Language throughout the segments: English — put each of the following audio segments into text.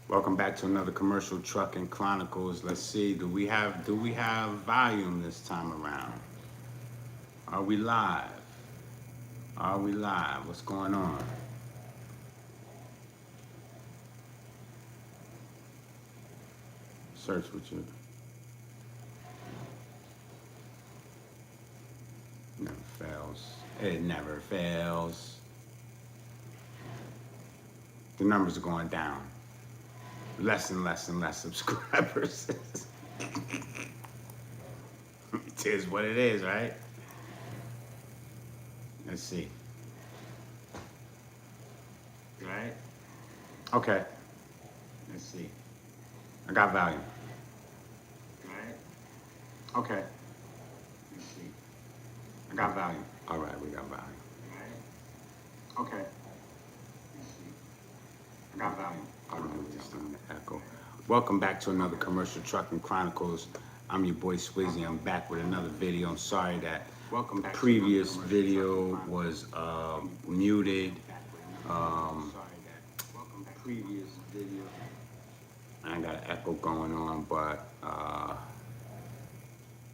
Welcome back to another commercial trucking chronicles. Let's see, do we have volume this time around? Are we live? Are we live? What's going on? Search with you. Never fails. It never fails. The numbers are going down. Less and less and less subscribers. It is what it is, right? Let's see. Right? Okay. Let's see. I got volume. Right? Okay. Let's see. I got volume. All right, we got volume. Right? Okay. Let's see. I got volume. All right, we're just on the echo. Welcome back to another commercial trucking chronicles. I'm your boy Swizzy. I'm back with another video. I'm sorry that the previous video was muted. Previous video. I got an echo going on, but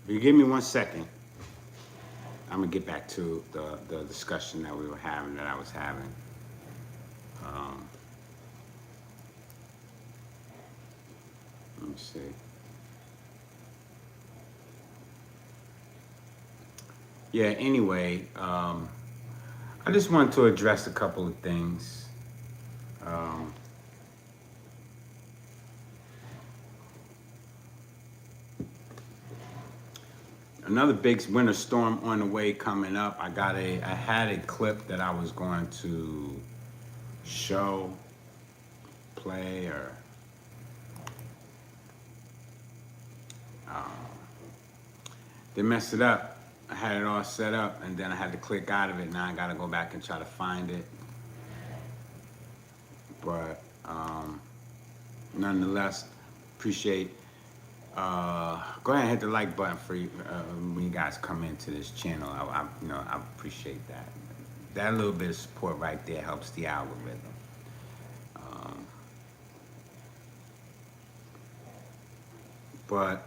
if you give me 1 second, I'm gonna get back to the discussion that we were having, that I was having. Let me see. Yeah, anyway, I just wanted to address a couple of things. Another big winter storm on the way coming up. I had a clip that I was going to show, play, or they messed it up. I had it all set up and then I had to click out of it. Now I gotta go back and try to find it. But nonetheless, appreciate. Go ahead and hit the like button for you, when you guys come into this channel. I appreciate that. That little bit of support right there helps the algorithm. But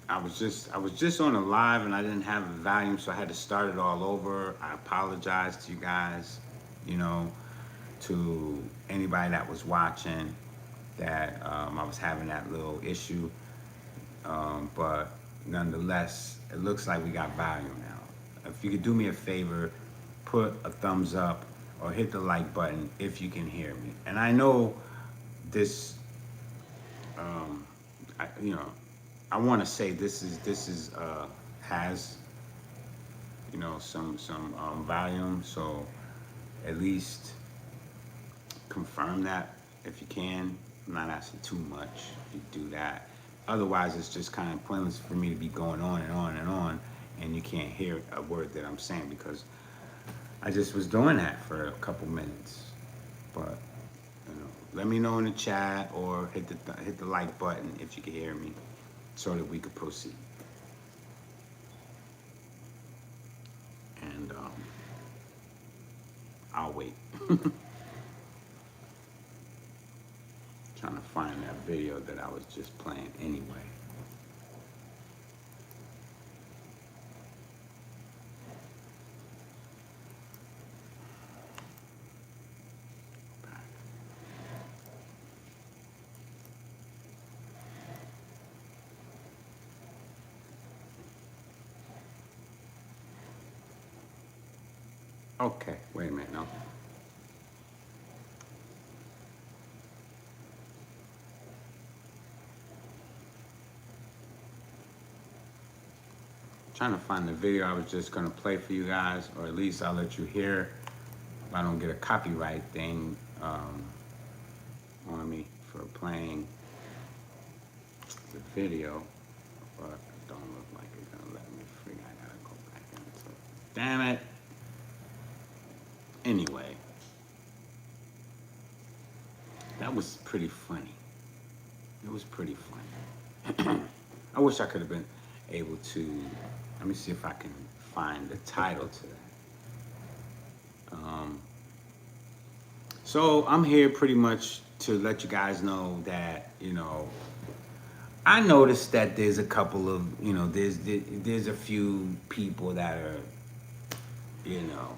I was just on a live and I didn't have the volume, so I had to start it all over. I apologize to you guys, to anybody that was watching, that I was having that little issue. But nonetheless, it looks like we got volume now. If you could do me a favor, put a thumbs up or hit the like button if you can hear me. And I know this, I want to say this has some volume, so at least confirm that if you can. I'm not asking too much if you do that. Otherwise, it's just kind of pointless for me to be going on and on and on, and you can't hear a word that I'm saying, because I just was doing that for a couple minutes. But let me know in the chat or hit the like button if you can hear me, so that we could proceed. And I'll wait. Trying to find that video that I was just playing anyway. Okay, wait a minute, no. Trying to find the video I was just gonna play for you guys, or at least I'll let you hear if I don't get a copyright thing on me for playing the video. But it don't look like it's gonna let me. I gotta go back into it. Damn it. Anyway, that was pretty funny. It was pretty funny. I wish I could have been able to. Let me see if I can find the title to that. So I'm here pretty much to let you guys know that, I noticed that there's a couple of, there's a few people that are, you know,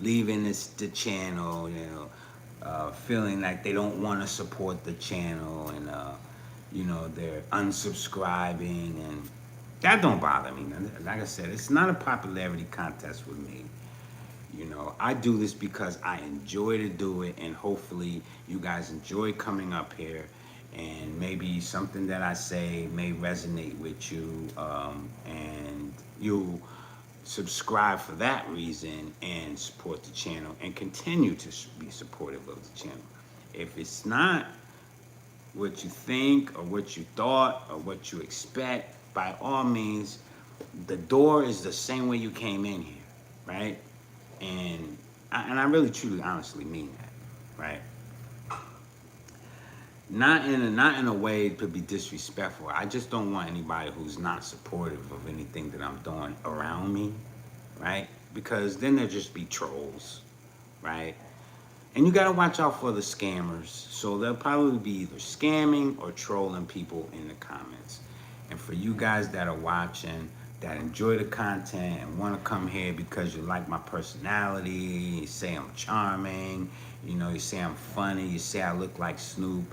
leaving the channel, feeling like they don't want to support the channel, and they're unsubscribing, and that don't bother me. Like I said, it's not a popularity contest with me. I do this because I enjoy to do it, and hopefully you guys enjoy coming up here, and maybe something that I say may resonate with you, and you'll subscribe for that reason and support the channel and continue to be supportive of the channel. If it's not what you think or what you thought or what you expect, by all means, the door is the same way you came in here, right? And I really, truly, honestly mean that, right? Not in a way to be disrespectful. I just don't want anybody who's not supportive of anything that I'm doing around me, right? Because then they'll just be trolls, right? And you gotta watch out for the scammers. So they'll probably be either scamming or trolling people in the comments. And for you guys that are watching, that enjoy the content and want to come here because you like my personality, you say I'm charming, you say I'm funny, you say I look like Snoop,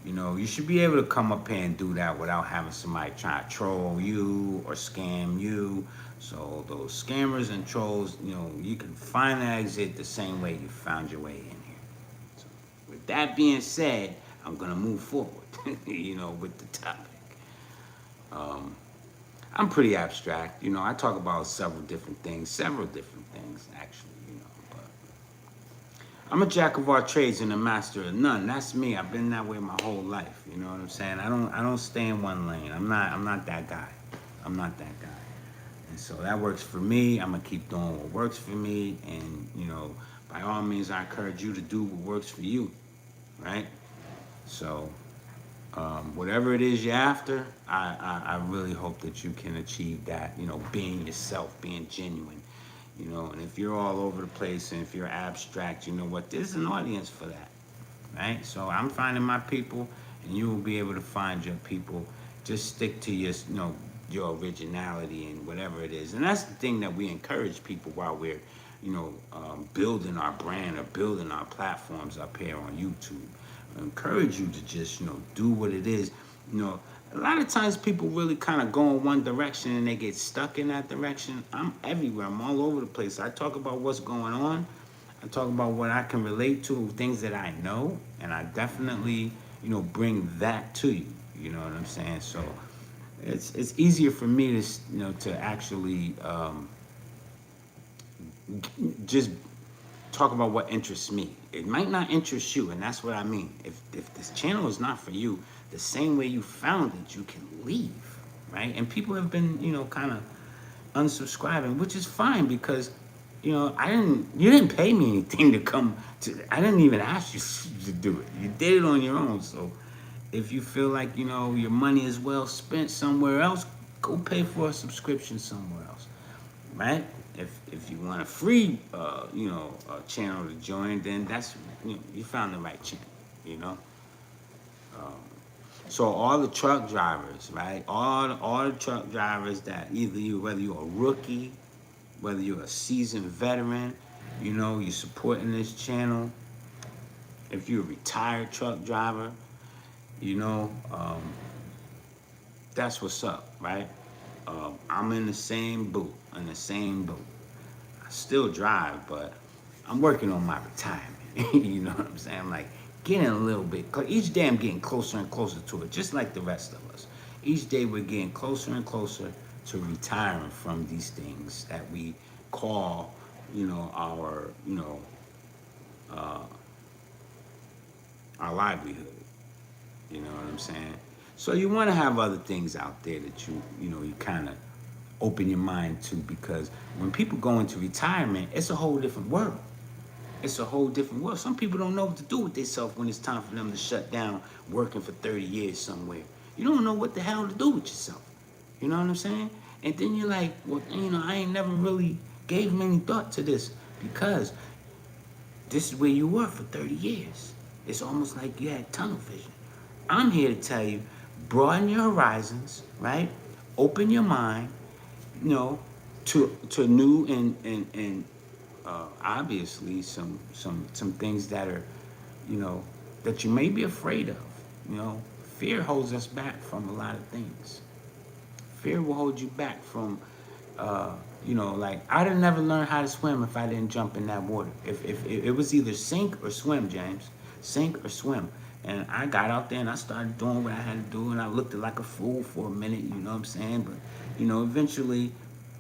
you should be able to come up here and do that without having somebody try to troll you or scam you. So those scammers and trolls, you can find an exit the same way you found your way in here. So with that being said, I'm gonna move forward, with the topic. I'm pretty abstract, I talk about several different things actually, but I'm a jack of all trades and a master of none. That's me. I've been that way my whole life. You know what I'm saying? I don't stay in one lane. I'm not that guy. I'm not that guy. And so that works for me. I'm gonna keep doing what works for me, and by all means, I encourage you to do what works for you, right? So whatever it is you're after, I really hope that you can achieve that, being yourself, being genuine, and if you're all over the place and if you're abstract, you know what, there's an audience for that, right? So I'm finding my people, and you will be able to find your people. Just stick to your originality and whatever it is. And that's the thing that we encourage people while we're, building our brand or building our platforms up here on YouTube. Encourage you to just do what it is. A lot of times people really kind of go in one direction and they get stuck in that direction. I'm everywhere. I'm all over the place. I talk about what's going on. I talk about what I can relate to, things that I know, and I definitely bring that to you. You know what I'm saying? So it's easier for me to actually just talk about what interests me. It might not interest you, and that's what I mean. If this channel is not for you, the same way you found it, you can leave, right? And people have been, kind of unsubscribing, which is fine because, you didn't pay me anything to come to. I didn't even ask you to do it. You did it on your own. So if you feel like your money is well spent somewhere else, go pay for a subscription somewhere else, right? If you want a free channel to join, then that's you found the right channel. So all the truck drivers, right? All the truck drivers that whether you're a rookie, whether you're a seasoned veteran, you're supporting this channel. If you're a retired truck driver, that's what's up, right? I'm in the same boat. I still drive, but I'm working on my retirement. You know what I'm saying? I'm like getting a little bit, each day I'm getting closer and closer to it, just like the rest of us. Each day we're getting closer and closer to retiring from these things that we call, our livelihood. You know what I'm saying? So you want to have other things out there that you kind of open your mind to, because when people go into retirement, it's a whole different world. It's a whole different world. Some people don't know what to do with themselves when it's time for them to shut down working for 30 years somewhere. You don't know what the hell to do with yourself. You know what I'm saying? And then you're like, well, I ain't never really gave any thought to this, because this is where you were for 30 years. It's almost like you had tunnel vision. I'm here to tell you, broaden your horizons, right? Open your mind, you know, to new and obviously some things that are, you know, that you may be afraid of. You know, fear holds us back from a lot of things. Fear will hold you back from, uh, like I'd have never learned how to swim if I didn't jump in that water. If it was either sink or swim, James, sink or swim. And I got out there and I started doing what I had to do, and I looked like a fool for a minute. You know what I'm saying? But eventually,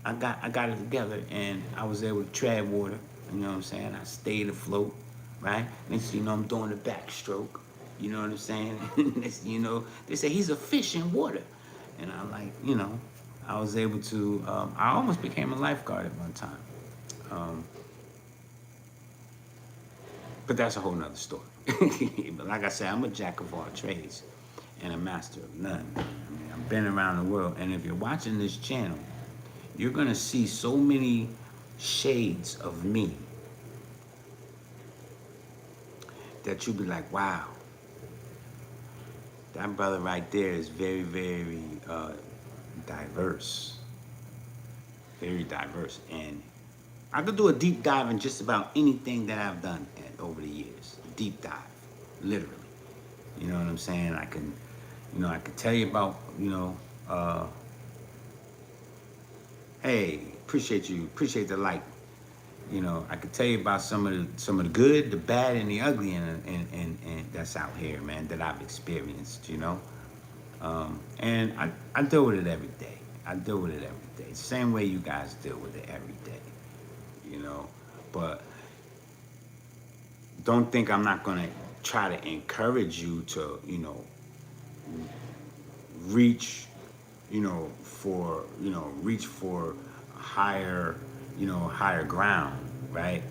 I got it together, and I was able to tread water. You know what I'm saying? I stayed afloat, right? Next thing you know, I'm doing the backstroke. You know what I'm saying? Next thing you know, they say he's a fish in water. And I like, I was able to, I almost became a lifeguard at one time. Um, but that's a whole nother story. But like I said, I'm a jack of all trades and a master of none. I mean, I've been around the world. And if you're watching this channel, you're going to see so many shades of me that you'll be like, wow, that brother right there is very, very diverse. Very diverse. And I could do a deep dive in just about anything that I've done over the years. Deep dive, literally. You know what I'm saying? I could tell you about, uh, hey, appreciate the like. I could tell you about some of the good, the bad, and the ugly, and that's out here, man, that I've experienced. And I deal with it every day. I deal with it every day. Same way you guys deal with it every day. You know, but don't think I'm not gonna try to encourage you to, reach, reach for higher, higher ground, right?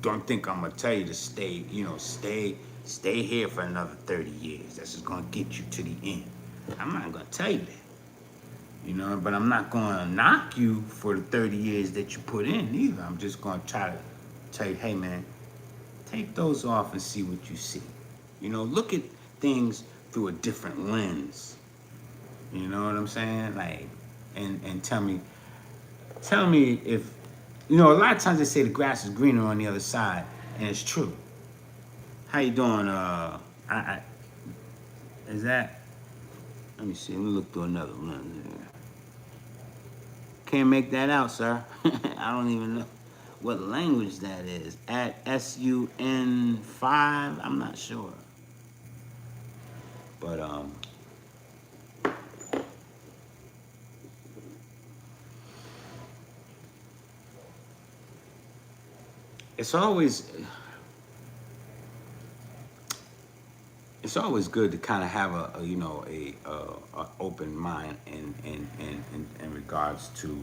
Don't think I'm gonna tell you to stay, stay here for another 30 years. That's just gonna get you to the end. I'm not gonna tell you that. But I'm not gonna knock you for the 30 years that you put in either. I'm just gonna try to tell you, hey man, take those off and see what you see. Look at things through a different lens. You know what I'm saying? Like, and tell me if a lot of times they say the grass is greener on the other side, and it's true. How you doing? Is that? Let me see. Let me look through another lens. Can't make that out, sir. I don't even know what language that is. At SUN5, I'm not sure. But it's always good to kind of have a open mind in regards to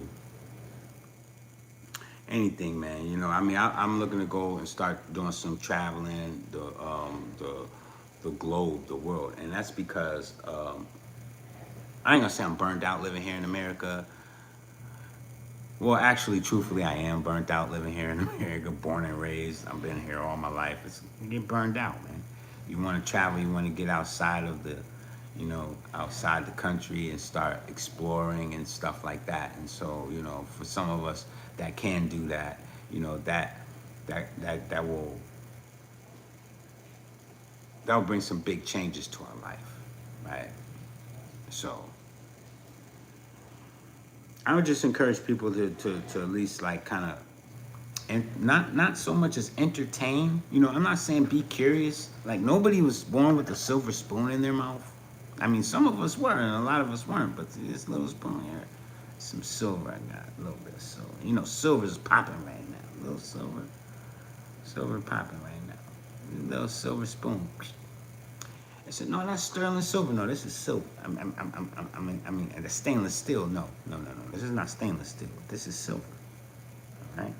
anything, man. I mean, I'm looking to go and start doing some traveling, the globe, the world, and that's because I ain't gonna say I'm burned out living here in America. Well, actually, truthfully, I am burnt out living here in America, born and raised. I've been here all my life. You get burned out, man. You want to travel, you want to get outside of outside the country and start exploring and stuff like that. And so, for some of us that can do that, that will bring some big changes to our life, right? So I would just encourage people to at least like kind of, and not so much as entertain. I'm not saying be curious. Like nobody was born with a silver spoon in their mouth. I mean, some of us were, and a lot of us weren't. But this little spoon here, some silver. I got a little bit of silver. Silver's popping right now. A little silver popping right now. A little silver spoon. I said, no, that's sterling silver. No, this is silver. I mean, the stainless steel. No. This is not stainless steel. This is silver. All right.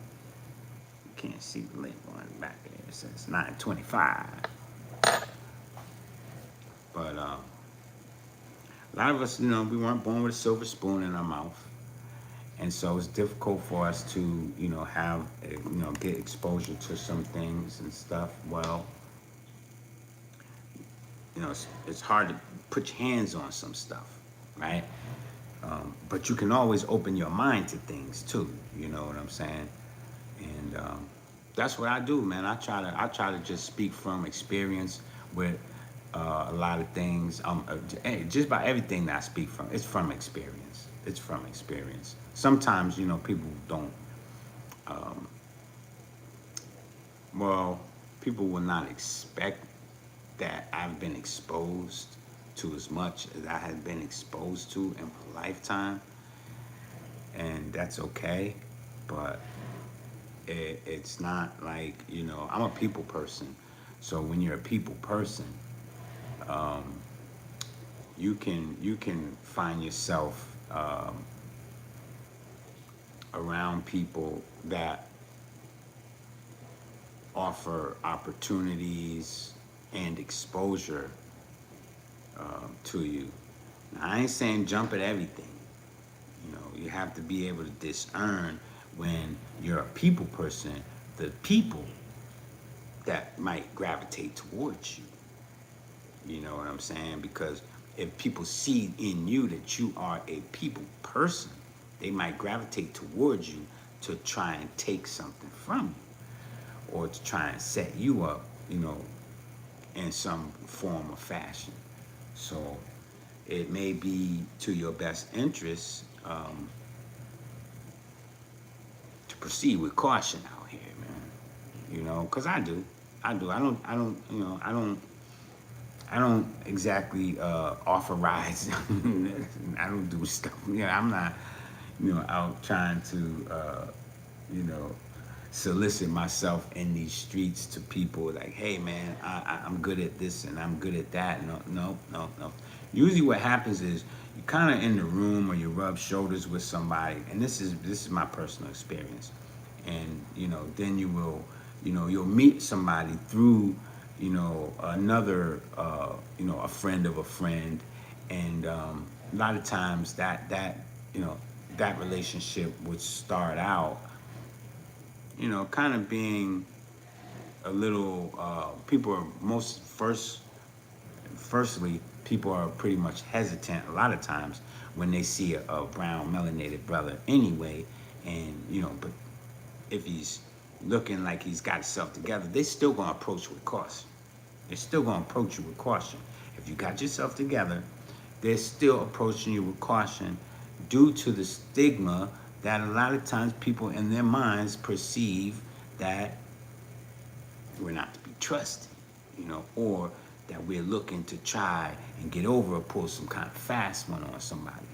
You can't see the label on the back of there. It says 925. But a lot of us, we weren't born with a silver spoon in our mouth, and so it's difficult for us to, have, get exposure to some things and stuff. Well, it's hard to put your hands on some stuff, right? But you can always open your mind to things too. You know what I'm saying? And that's what I do, man. I try to just speak from experience with a lot of things. Just about everything that I speak from, it's from experience. It's from experience. Sometimes people don't. Um, well, people will not expect that I've been exposed to as much as I have been exposed to in my lifetime, and that's okay. But it's not like I'm a people person. So when you're a people person, um, you can find yourself around people that offer opportunities and exposure to you. Now, I ain't saying jump at everything. You have to be able to discern when you're a people person, the people that might gravitate towards you. You know what I'm saying? Because if people see in you that you are a people person, they might gravitate towards you to try and take something from you or to try and set you up, in some form or fashion. So it may be to your best interest to proceed with caution out here, man. Because I do. I do. I don't exactly authorize. I don't do stuff. I'm not, out trying to, you know, solicit myself in these streets to people like, hey, man, I'm good at this and I'm good at that. No, no, no, no. Usually, what happens is you kind of in the room or you rub shoulders with somebody, and this is my personal experience, and then you will, you'll meet somebody through another, a friend of a friend, and a lot of times that relationship would start out, kind of being a little. People are firstly, people are pretty much hesitant a lot of times when they see a brown melanated brother anyway, and but if he's looking like he's got himself together, they still gonna approach with caution. They're still gonna approach you with caution. If you got yourself together, they're still approaching you with caution due to the stigma that a lot of times people in their minds perceive that we're not to be trusted, or that we're looking to try and get over or pull some kind of fast one on somebody.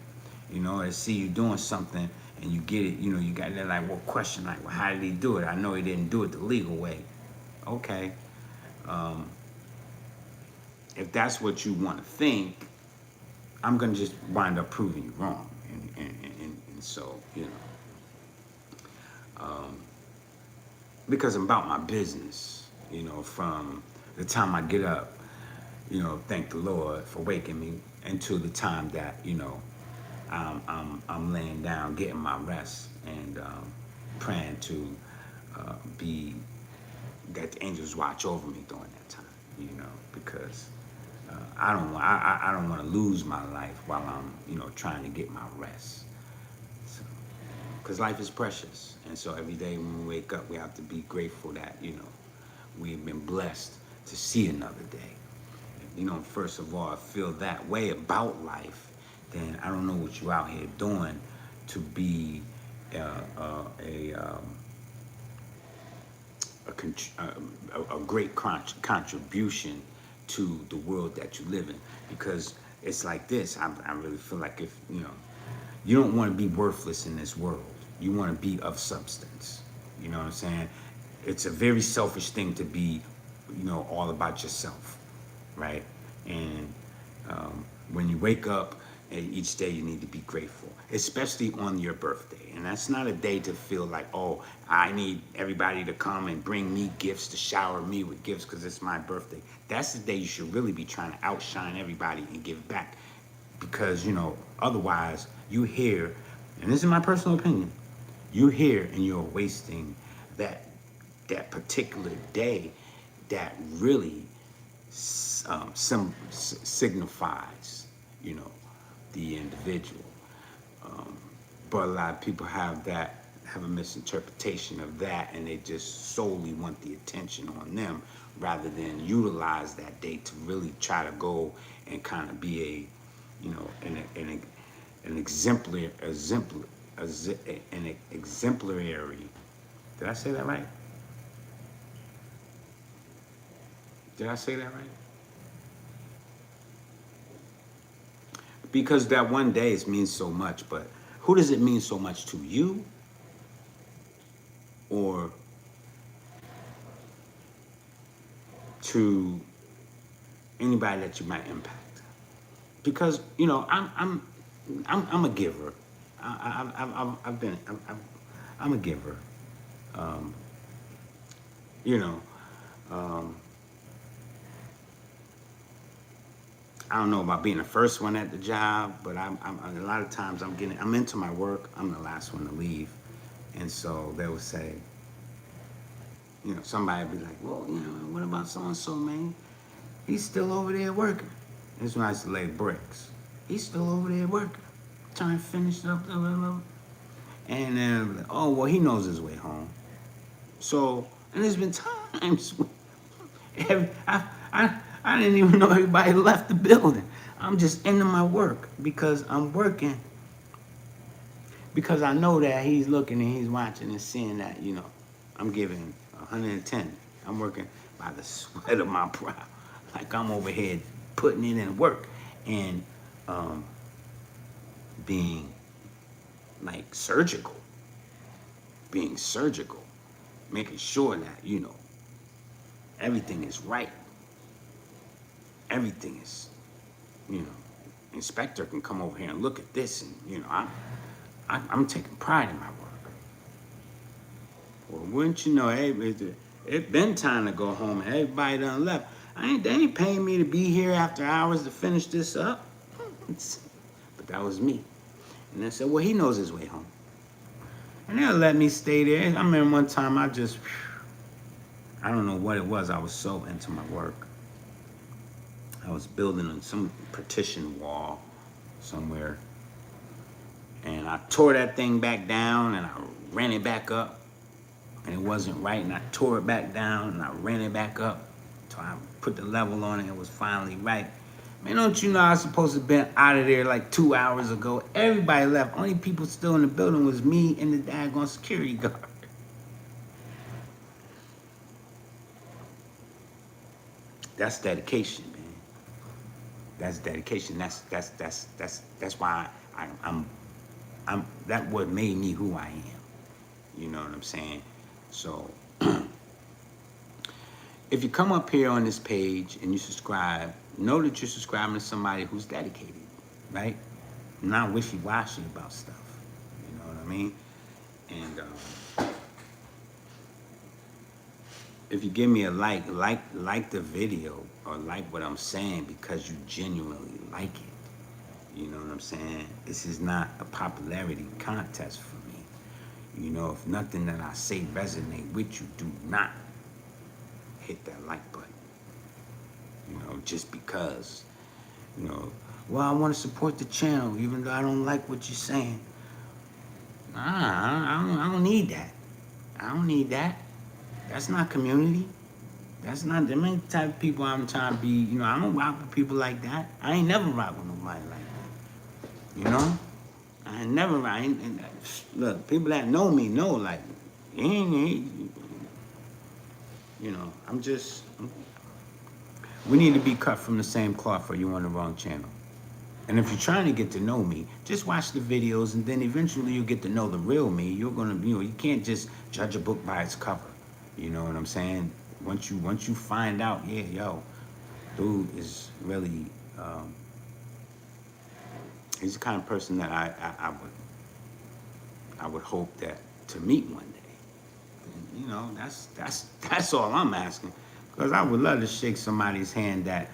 They see you doing something and you get it, you got that like, well, question like, well, how did he do it? I know he didn't do it the legal way. Okay. Um, if that's what you want to think, I'm going to just wind up proving you wrong. And so, because I'm about my business, from the time I get up, thank the Lord for waking me, until the time that, I'm laying down, getting my rest, and praying to be that the angels watch over me during that time, because I don't want to lose my life while I'm trying to get my rest. So, because life is precious, and so every day when we wake up, we have to be grateful that we've been blessed to see another day. First of all, I feel that way about life, then I don't know what you're out here doing to be a great contribution to the world that you live in. Because it's like this, I really feel like if you don't want to be worthless in this world, you want to be of substance. You know what I'm saying? It's a very selfish thing to be all about yourself, right? And when you wake up each day, you need to be grateful, especially on your birthday. And that's not a day to feel like, oh, I need everybody to come and bring me gifts, to shower me with gifts because it's my birthday. That's the day you should really be trying to outshine everybody and give back. Because, otherwise you hear, and this is my personal opinion, you hear and you're wasting that particular day that really signifies, you know, the individual. Um, but a lot of people have a misinterpretation of that, and they just solely want the attention on them rather than utilize that day to really try to go and kind of be an exemplary. Did I say that right? Did I say that right? Because that one day means so much, but who does it mean so much to? You or to anybody that you might impact? Because I'm a giver. I've been I'm a giver. Um, you know, um, I don't know about being the first one at the job, but I'm a lot of times I'm into my work. I'm the last one to leave, and so they would say, somebody would be like, well, what about so and so, man? He's still over there working. This when I used to lay bricks. He's still over there working, trying to finish up. Blah, blah, blah. And then, oh, well, he knows his way home. So, and there's been times I didn't even know everybody left the building. I'm just into my work because I'm working because I know that he's looking and he's watching and seeing that, I'm giving 110. I'm working by the sweat of my brow. Like I'm over here putting it in work and um, being like being surgical, making sure that, everything is right. Everything is, you know, inspector can come over here and look at this and, I'm taking pride in my work. Well, wouldn't you know, hey, it's been time to go home and everybody done left. They ain't paying me to be here after hours to finish this up. But that was me. And I said, well, he knows his way home. And they'll let me stay there. I remember one time I don't know what it was. I was so into my work. I was building on some partition wall somewhere. And I tore that thing back down and I ran it back up. And it wasn't right. And I tore it back down and I ran it back up. So I put the level on it and it was finally right. Man, don't you know I was supposed to have been out of there like 2 hours ago? Everybody left. Only people still in the building was me and the daggone security guard. That's dedication, man. That's dedication. That's why I'm that what made me who I am. You know what I'm saying? So if you come up here on this page and you subscribe, know that you're subscribing to somebody who's dedicated, right? Not wishy-washy about stuff. You know what I mean? And if you give me a like the video or like what I'm saying because you genuinely like it. You know what I'm saying? This is not a popularity contest for me. If nothing that I say resonate with you, do not hit that like button. Just because, well, I want to support the channel even though I don't like what you're saying. I don't need that. I don't need that. That's not community. That's not the main type of people I'm trying to be. I don't rock with people like that. I ain't never rock with nobody like that. I ain't never rock. Look, people that know me know, like, we need to be cut from the same cloth or you're on the wrong channel. And if you're trying to get to know me, just watch the videos and then eventually you'll get to know the real me. You're gonna, you can't just judge a book by its cover. You know what I'm saying? Once you find out, yeah, yo, dude is really, he's the kind of person that I would hope that to meet one day. And, that's all I'm asking. Because I would love to shake somebody's hand that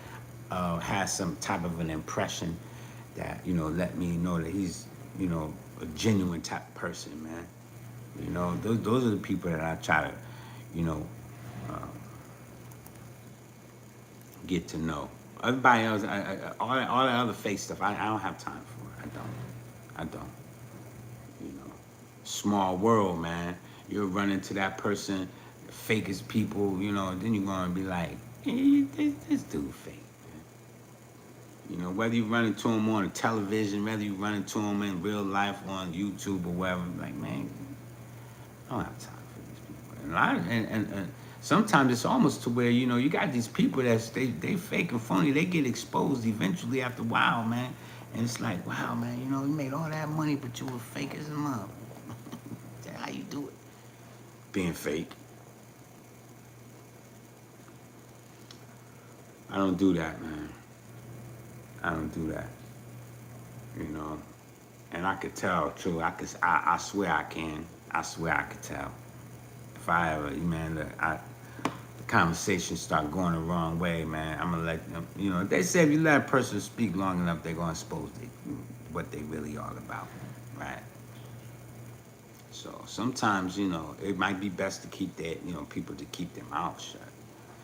has some type of an impression that, let me know that he's, a genuine type of person, man. Those are the people that I try to, get to know. Everybody else, all that other fake stuff, I don't have time for it. I don't. You know, small world, man. You'll run into that person, fake as people, you know, then you're gonna be like, hey, this dude fake. You know, whether you run into him on the television, whether you run into him in real life on YouTube or whatever, like, man, I don't have time for these people. And sometimes it's almost to where, you know, you got these people they fake and phony, they get exposed eventually after a while, man. And it's like, wow, man, you know, you made all that money, but you were fake as a mother. How you do it? Being fake. I don't do that, man. I don't do that. You know, and I could tell too. I swear I can. I swear I could tell. If I ever, man, the conversation start going the wrong way, man, I'm gonna let them. You know, they say if you let a person speak long enough, they're gonna expose what they really all about, right? So sometimes, you know, it might be best to keep that, you know, people to keep their mouths shut.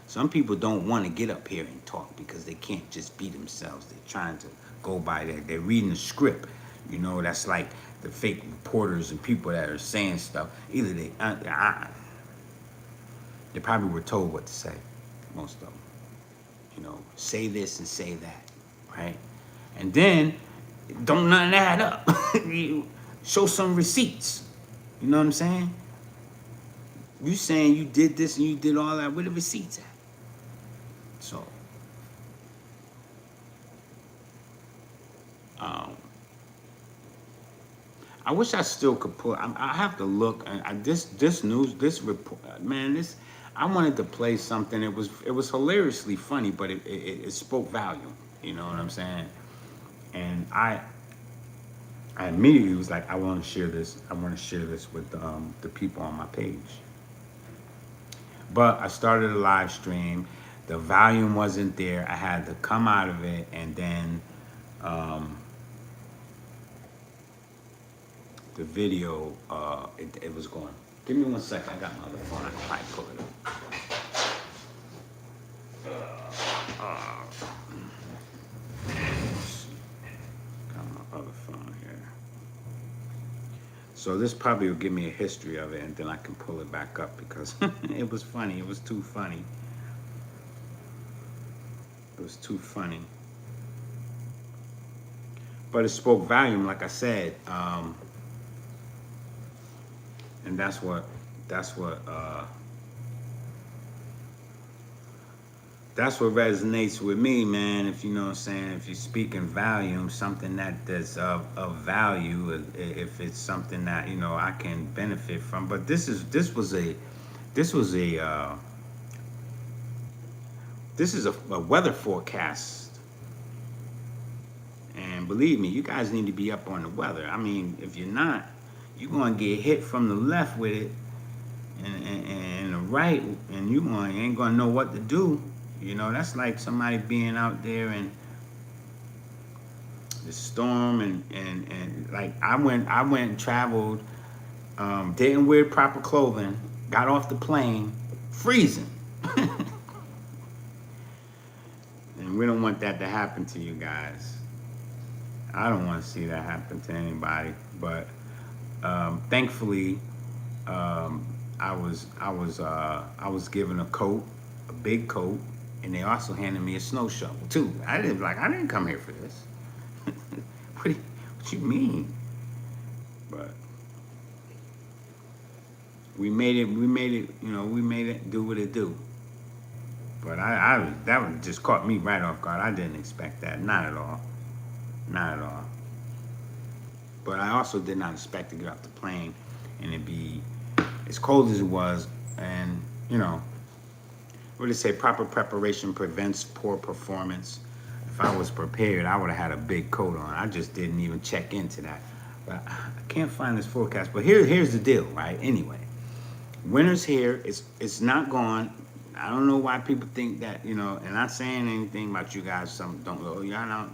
Some people don't want to get up here and talk because they can't just be themselves. They're trying to go by that. They're reading a script. You know, that's like the fake reporters and people that are saying stuff. Either they probably were told what to say, most of them. You know, say this and say that, right? And then don't nothing add up. You show some receipts. You know what I'm saying? You saying you did this and you did all that. Where the receipts at? So, um, I wish I still could pull. I have to look. This news, this report, man. This I wanted to play something. It was hilariously funny, but it spoke volume. You know what I'm saying? And I immediately was like, I want to share this. I want to share this with the people on my page. But I started a live stream. The volume wasn't there. I had to come out of it, and then the video, it was going. Give me 1 second. I got my other phone. I can probably pull it up. Got my other phone here. So this probably will give me a history of it, and then I can pull it back up because it was funny. It was too funny. It was too funny. But it spoke volume, like I said. And that's what resonates with me, man. If you know what I'm saying, if you're speaking volume, something that's of value, if it's something that, you know, I can benefit from. But this was a weather forecast. And believe me, you guys need to be up on the weather. I mean, if you're not, you're gonna get hit from the left with it and the right, and you ain't gonna know what to do. You know, that's like somebody being out there in the storm and like I went and traveled, didn't wear proper clothing, got off the plane, freezing. And we don't want that to happen to you guys. I don't want to see that happen to anybody. But thankfully, I was given a coat, a big coat, and they also handed me a snow shovel too. I didn't come here for this. What you mean? But we made it. You know, we made it do what it do. But that one just caught me right off guard. I didn't expect that. Not at all. Not at all. But I also did not expect to get off the plane and it be as cold as it was. And, you know, what do they say? Proper preparation prevents poor performance. If I was prepared, I would have had a big coat on. I just didn't even check into that. But I can't find this forecast. But here's the deal, right? Anyway, winter's here. It's not gone. I don't know why people think that, you know, and not saying anything about you guys. Some don't go, y'all not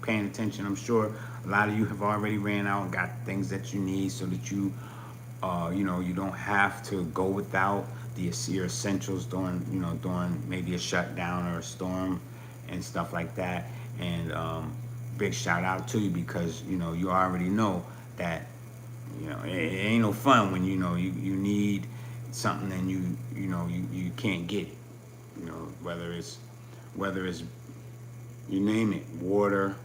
paying attention. I'm sure a lot of you have already ran out and got things that you need so that you, you know, you don't have to go without. your essentials during, during maybe a shutdown or a storm and stuff like that. And big shout out to you, because you already know that it ain't no fun when you need something and you can't get it. Whether it's you name it, water,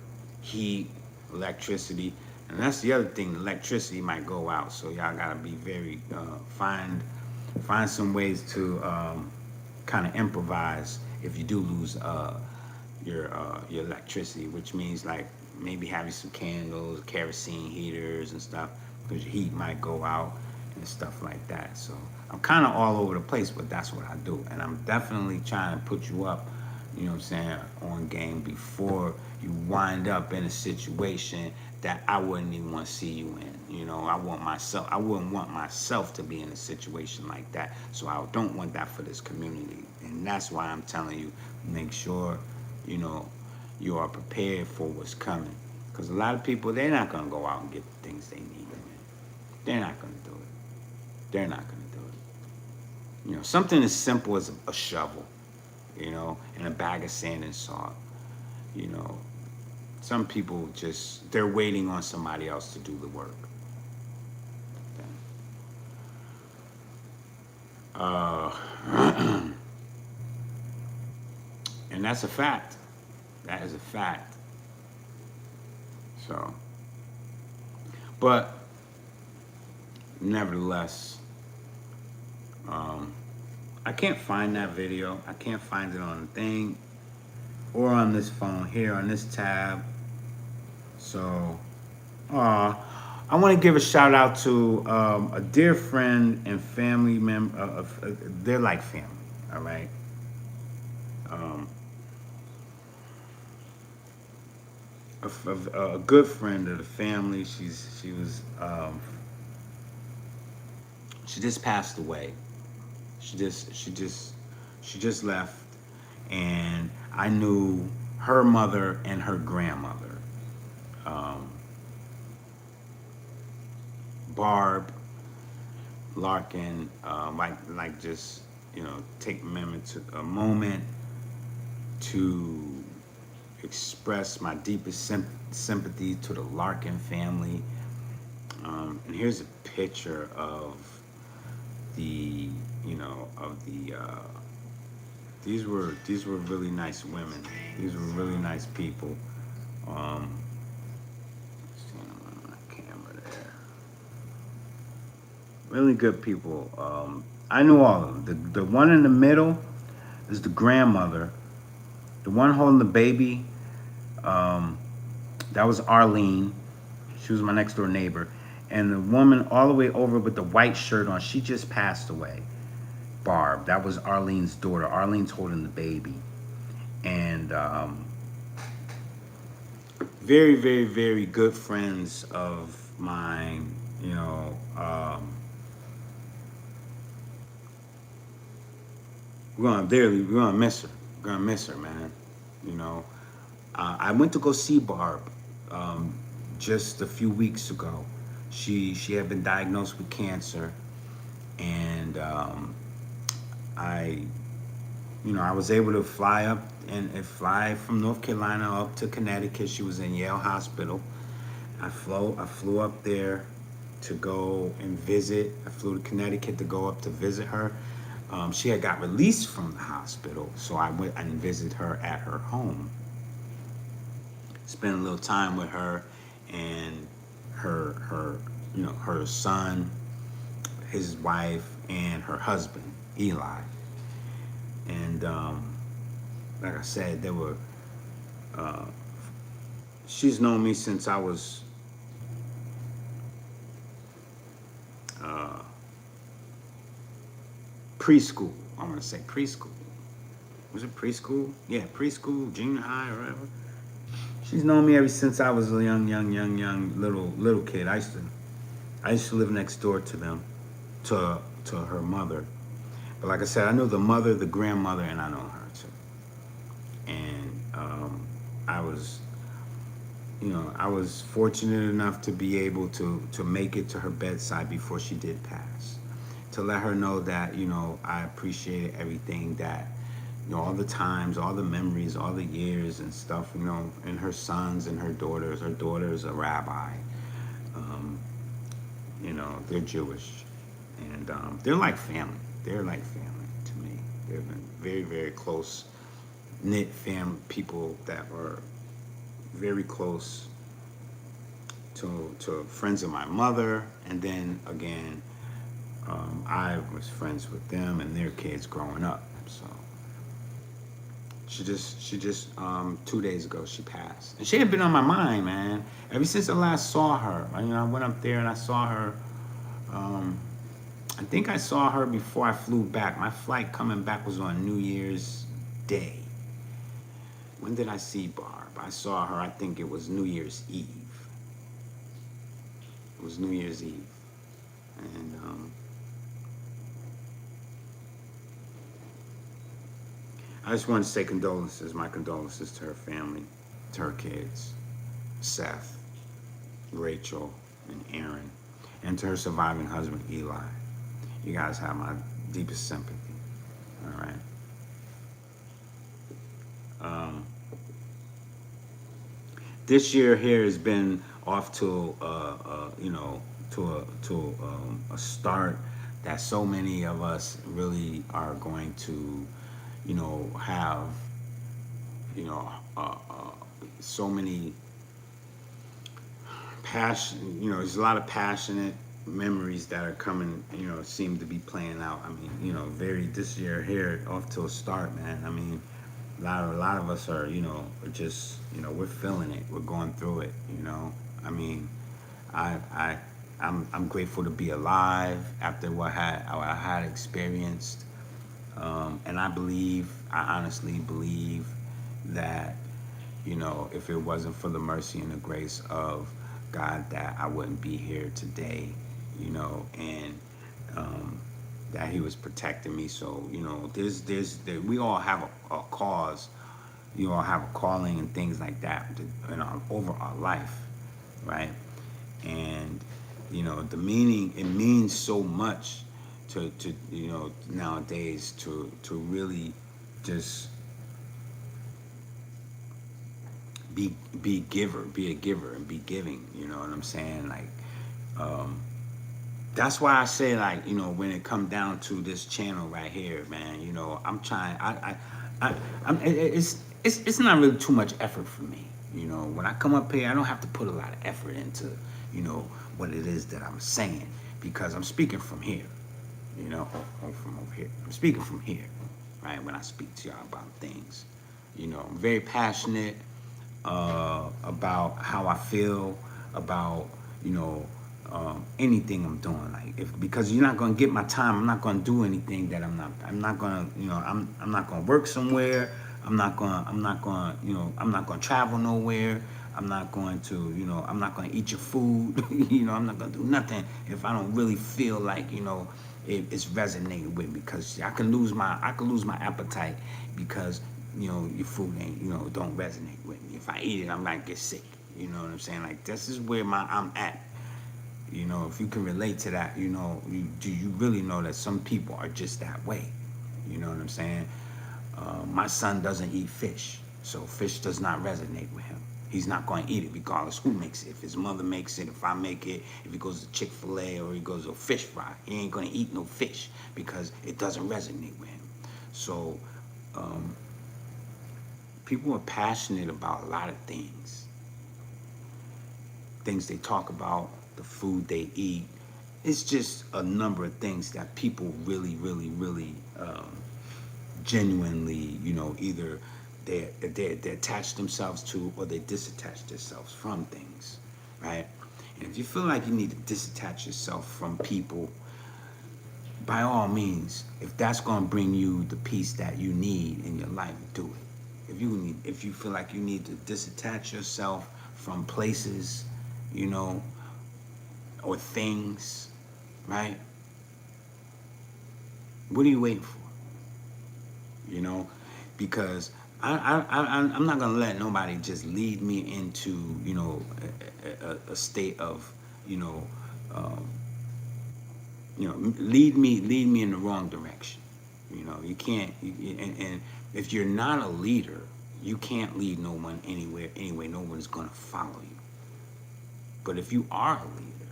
heat, electricity. And that's the other thing, electricity might go out, so y'all gotta be very find some ways to kind of improvise if you do lose your electricity, which means like maybe having some candles, kerosene heaters and stuff, because your heat might go out and stuff like that. So I'm kind of all over the place, but that's what I do, and I'm definitely trying to put you up, what I'm saying, on game before you wind up in a situation that I wouldn't even want to see you in. I wouldn't want myself to be in a situation like that. So I don't want that for this community. And that's why I'm telling you, make sure, you know, you are prepared for what's coming. Because a lot of people, they're not going to go out and get the things they need, man. They're not going to do it. They're not going to do it. Something as simple as a shovel, and a bag of sand and salt. You know, some people they're waiting on somebody else to do the work. Uh, and that's a fact. That is a fact. So, but nevertheless, I can't find that video. I can't find it on the thing or on this phone here on this tab. So, I want to give a shout out to a dear friend and family member. They're like family, all right. Um, a good friend of the family. She just passed away. She just left, and I knew her mother and her grandmother. Um, Barb Larkin, like just take a moment to express my deepest sympathy to the Larkin family. And here's a picture of the these were really nice women. These were really nice people. Stand on my camera there. Really good people. I knew all of them. The one in the middle is the grandmother. The one holding the baby, that was Arlene. She was my next door neighbor. And the woman all the way over with the white shirt on, she just passed away. Barb, that was Arlene's daughter. Arlene's holding the baby. And very, very, very good friends of mine, we're gonna miss her. We're gonna miss her, man. I went to go see Barb just a few weeks ago. She had been diagnosed with cancer, and I was able to fly up and fly from North Carolina up to Connecticut. She was in Yale Hospital. I flew up there to go and visit. I flew to Connecticut to go up to visit her. She had got released from the hospital, so I went and visited her at her home. Spent a little time with her and her son, his wife, and her husband, Eli. And like I said, they were. She's known me since I was preschool. I want to say preschool. Was it preschool? Yeah, preschool, junior high, or whatever. She's known me ever since I was a young little kid. I used to live next door to them, to her mother. But like I said, I knew the mother, the grandmother, and I know her too. And I was fortunate enough to be able to make it to her bedside before she did pass. to let her know that, I appreciated everything that, all the times, all the memories, all the years and stuff, and her sons and her daughters. Her daughter's a rabbi. Um, they're Jewish. And they're like family. They're like family to me. They've been very, very close knit people that are very close to friends of my mother. And then again, I was friends with them and their kids growing up. So she just 2 days ago she passed, and she had been on my mind, man, ever since I last saw her. I went up there and I saw her. Um, I think I saw her before I flew back. My flight coming back was on New Year's Day. When did I see Barb? I saw her. I think it was New Year's Eve. It was New Year's Eve, and I just want to say condolences, my condolences to her family, to her kids, Seth, Rachel, and Aaron, and to her surviving husband, Eli. You guys have my deepest sympathy. All right. This year here has been off to a start that so many of us really are going to have you know so many passion. There's a lot of passionate memories that are coming. Seem to be playing out. I mean, very this year here off to a start, man. I mean, a lot of us are, are just, we're feeling it. We're going through it. I mean, I I I'm grateful to be alive after what I had experienced. And I honestly believe that, if it wasn't for the mercy and the grace of God, that I wouldn't be here today, and that He was protecting me. So, we all have a cause, you all have a calling and things like that, over our life, right? And the meaning, it means so much to nowadays to really just be a giver and be giving. You know what I'm saying? Like, that's why I say, like, when it come down to this channel right here, man, I'm trying. It's not really too much effort for me. When I come up here, I don't have to put a lot of effort into, what it is that I'm saying, because I'm speaking from here. From over here. I'm speaking from here, right? When I speak to y'all about things, I'm very passionate about how I feel about, anything I'm doing. Like, because you're not gonna get my time. I'm not gonna do anything that I'm not gonna, I'm not gonna work somewhere. I'm not gonna, I'm not gonna travel nowhere. I'm not going to, I'm not gonna eat your food. I'm not gonna do nothing if I don't really feel like, it's resonating with me. Because I can lose my appetite because, your food ain't, don't resonate with me. If I eat it, I might get sick. You know what I'm saying? Like, this is where I'm at. If you can relate to that, do you really know that some people are just that way? You know what I'm saying? My son doesn't eat fish, so fish does not resonate with him. He's not going to eat it regardless who makes it. If his mother makes it, if I make it, if he goes to Chick-fil-A or he goes to a fish fry, he ain't going to eat no fish because it doesn't resonate with him. So people are passionate about a lot of things they talk about, the food they eat. It's just a number of things that people really, really, really genuinely, either they attach themselves to, or they disattach themselves from things, right? And if you feel like you need to disattach yourself from people, by all means, if that's going to bring you the peace that you need in your life, do it. If you feel like you need to disattach yourself from places, or things, right? What are you waiting for? Because I'm not gonna let nobody just lead me into, a state of, lead me in the wrong direction. You can't, and if you're not a leader, you can't lead no one anywhere anyway. No one's gonna follow you. But if you are a leader,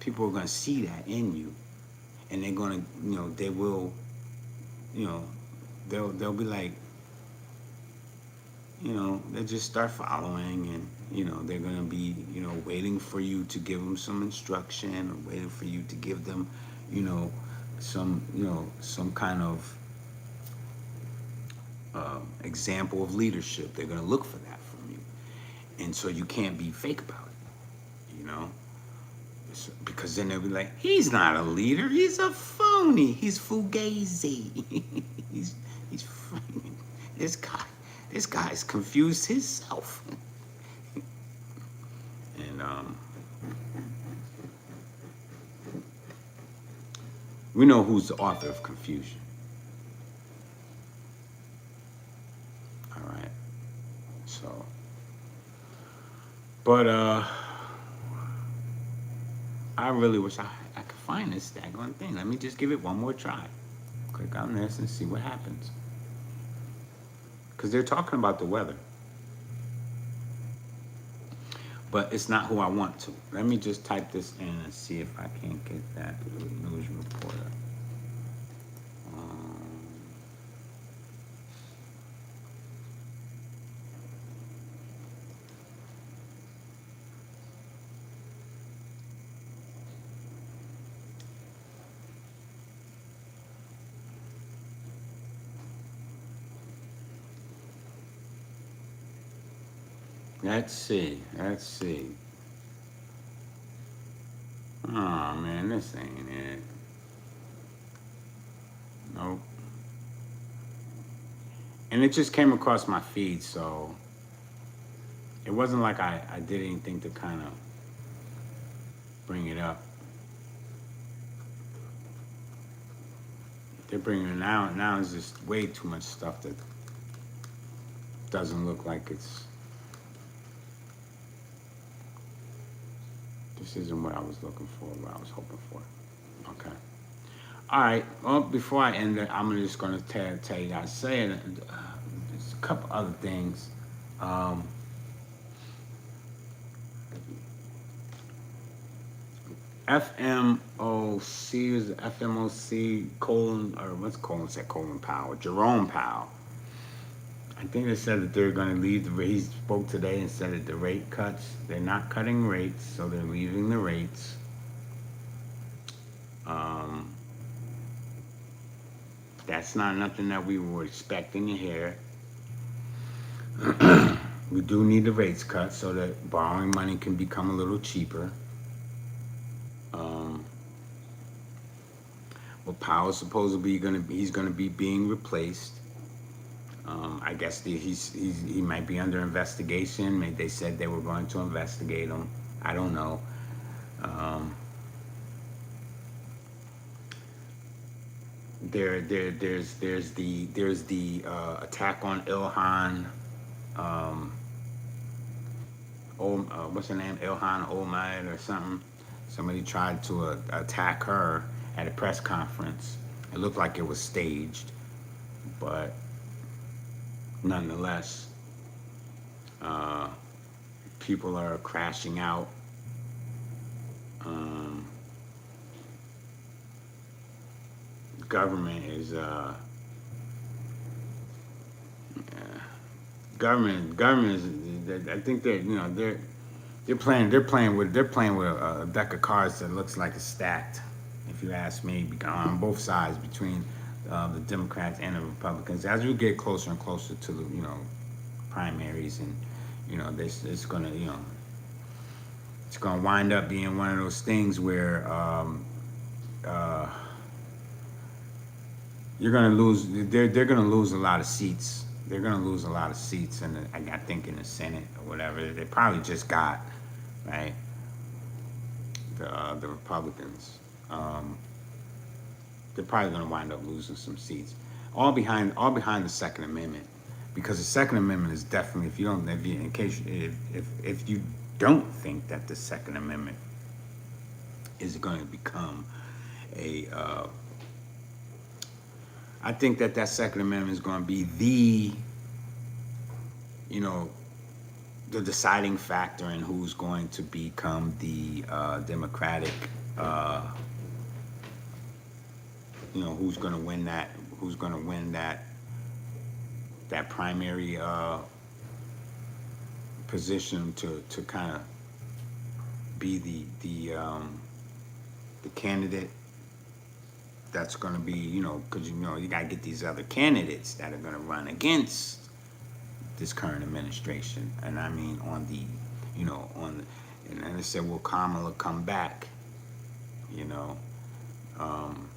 people are gonna see that in you, and they're gonna, they will, you know, they'll be like, they just start following, and they're gonna be, waiting for you to give them some instruction, or waiting for you to give them, some kind of example of leadership. They're gonna look for that from you, and so you can't be fake about it, because then they'll be like, he's not a leader, he's a phony, he's fugazi, he's this guy. This guy's confused himself. And we know who's the author of confusion. All right. So, but I really wish I could find this daggone thing. Let me just give it one more try. Click on this and see what happens. Because they're talking about the weather. But it's not who I want to. Let me just type this in and see if I can't get that news reporter. Let's see. Oh man, this ain't it. Nope. And it just came across my feed, so it wasn't like I did anything to kind of bring it up. They're bringing it now. Now it's just way too much stuff that doesn't look like it's. This isn't what I was looking for, what I was hoping for. Okay. All right. Well, before I end it, I'm just going to tell you guys, there's a couple other things. FMOC is FMOC colon, or what's colon said, Colin Powell, Jerome Powell. I think they said that they're going to leave he spoke today and said that the rate cuts, they're not cutting rates, so they're leaving the rates. That's not nothing that we were expecting to hear. We do need the rates cut so that borrowing money can become a little cheaper. Well, Powell's supposedly he's going to be being replaced. I guess he might be under investigation. Maybe they said they were going to investigate him. I don't know. There's the attack on Ilhan. What's her name? Ilhan Omid or something. Somebody tried to attack her at a press conference. It looked like it was staged, but nonetheless, people are crashing out. Government is government is. I think they're playing with a deck of cards that looks like it's stacked. If you ask me, on both sides between the Democrats and the Republicans, as we get closer and closer to the primaries, and this it's gonna it's gonna wind up being one of those things where you're gonna lose. They're gonna lose a lot of seats. They're gonna lose a lot of seats, I think in the Senate or whatever. They probably just got right the Republicans. They're probably going to wind up losing some seats, all behind the Second Amendment, because the Second Amendment is definitely, if you don't think that the Second Amendment is going to become I think that Second Amendment is going to be the, you know, the deciding factor in who's going to become the Democratic, who's going to win that primary position to kind of be the candidate that's going to be, because you got to get these other candidates that are going to run against this current administration. And I mean, on the, and then they said, will Kamala come back? Um,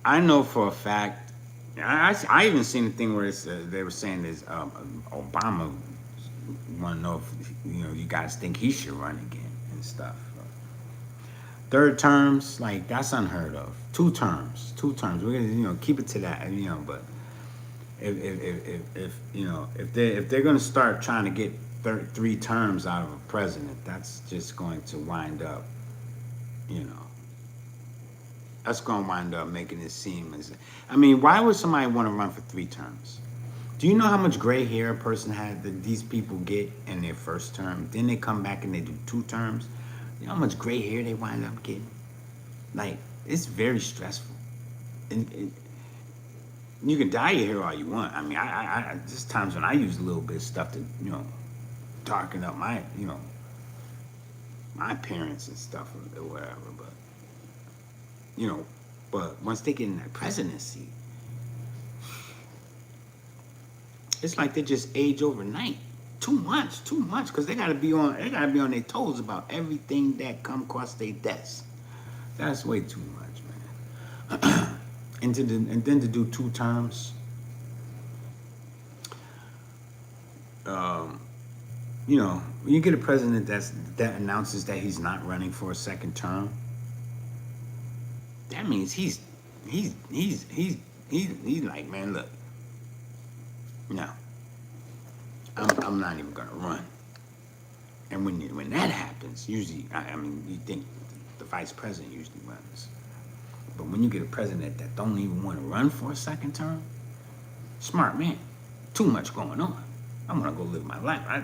I know for a fact. I even seen a thing where they were saying this Obama want to know if you guys think he should run again and stuff. Third terms, like that's unheard of. Two terms. We're gonna keep it to that. But if they're gonna start trying to get 3 terms out of a president, that's just going to wind up that's going to wind up making it seem as, why would somebody want to run for 3 terms? Do you know how much gray hair a person had that these people get in their first term? Then they come back and they do 2 terms. You know how much gray hair they wind up getting? Like, it's very stressful. And you can dye your hair all you want. I there's times when I use a little bit of stuff to, darken up my, my appearance and stuff or whatever, but once they get in that presidency, it's like they just age overnight. Too much, because they gotta be on their toes about everything that come across their desk. That's way too much, man. and then to do 2 terms, when you get a president that announces that he's not running for a second term, that means he's like, man, look, no, I'm not even gonna run. And when that happens, usually, you think the vice president usually runs, but when you get a president that don't even want to run for a second term, smart man, too much going on. I want to go live my life. I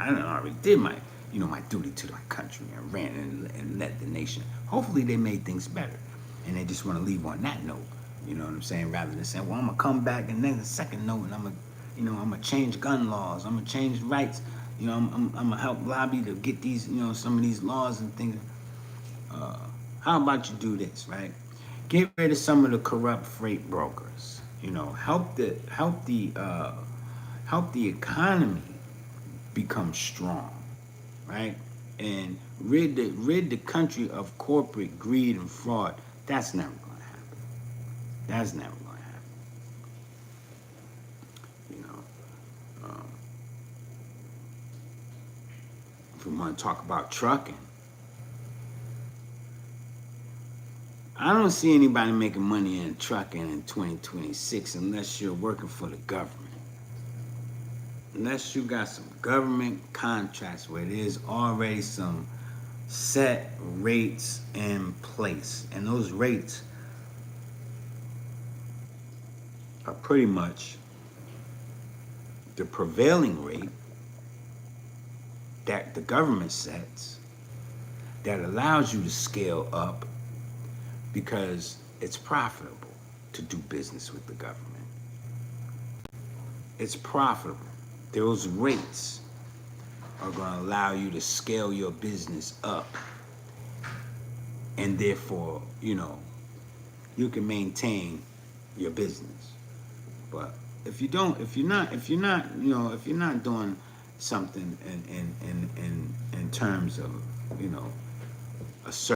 already did my my duty to my country and ran and led the nation. Hopefully they made things better. And they just want to leave on that note, you know what I'm saying? Rather than saying, well, I'm gonna come back and then the second note, and I'm gonna change gun laws, I'm gonna change rights, I'm gonna help lobby to get these, some of these laws and things. How about you do this, right? Get rid of some of the corrupt freight brokers. Help the economy become strong, right? And rid the country of corporate greed and fraud. That's never going to happen. That's never going to happen. If we want to talk about trucking, I don't see anybody making money in trucking in 2026 unless you're working for the government. Unless you got some government contracts where there's already some set rates in place, and those rates are pretty much the prevailing rate that the government sets that allows you to scale up because it's profitable to do business with the government. It's profitable. Those rates are going to allow you to scale your business up, and therefore, you can maintain your business. But if you're not doing something in terms of, a certain